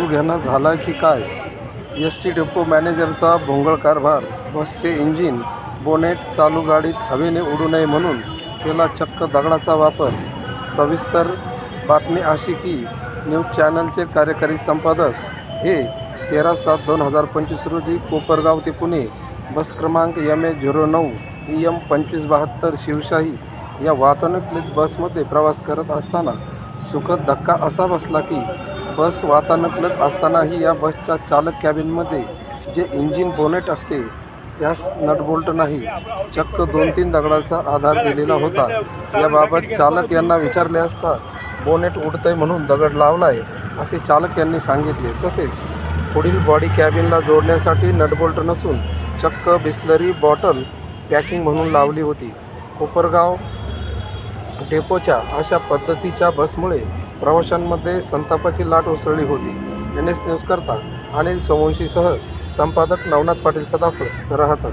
जीवघेणा झाला की काय? एस टी डेपो मॅनेजरचा भोंगळ कारभार. बसचे इंजिन बोनेट चालू गाडीत हवेने उडू नये म्हणून केला चक्क दगडाचा वापर. सविस्तर बातमी अशी की न्यूज चॅनलचे कार्यकारी संपादक हे 13/7/2025 रोजी कोपरगाव ते पुणे बस क्रमांक MA09 EM 2572 शिवशाही या वातानुकूलित बसमध्ये प्रवास करत असताना सुखद धक्का असा बसला की बस वातानुकूलित असतानाही या बसच्या चालक कॅबिनमध्ये जे इंजिन बोनेट असते त्यास नटबोल्ट नाही, चक्क 2-3 दगडाचा आधार दिलेला होता. याबाबत चालक यांना विचारले असता बोनेट उडतंय म्हणून दगड लावलाय असे चालक यांनी सांगितले. तसेच पुढील बॉडी कॅबिनला जोडण्यासाठी नटबोल्ट नसून चक्क बिस्लरी बॉटल पॅकिंग म्हणून लावली होती. कोपरगाव डेपोच्या अशा पद्धतीच्या बसमुळे प्रवाशांमध्ये संतापाची लाट उसळली होती. NS न्यूजकरता अनिल सोमवंशीसह संपादक नवनाथ पाटील सदाफळ, राहता.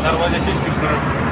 दरवाजाशीच फिक्स करा.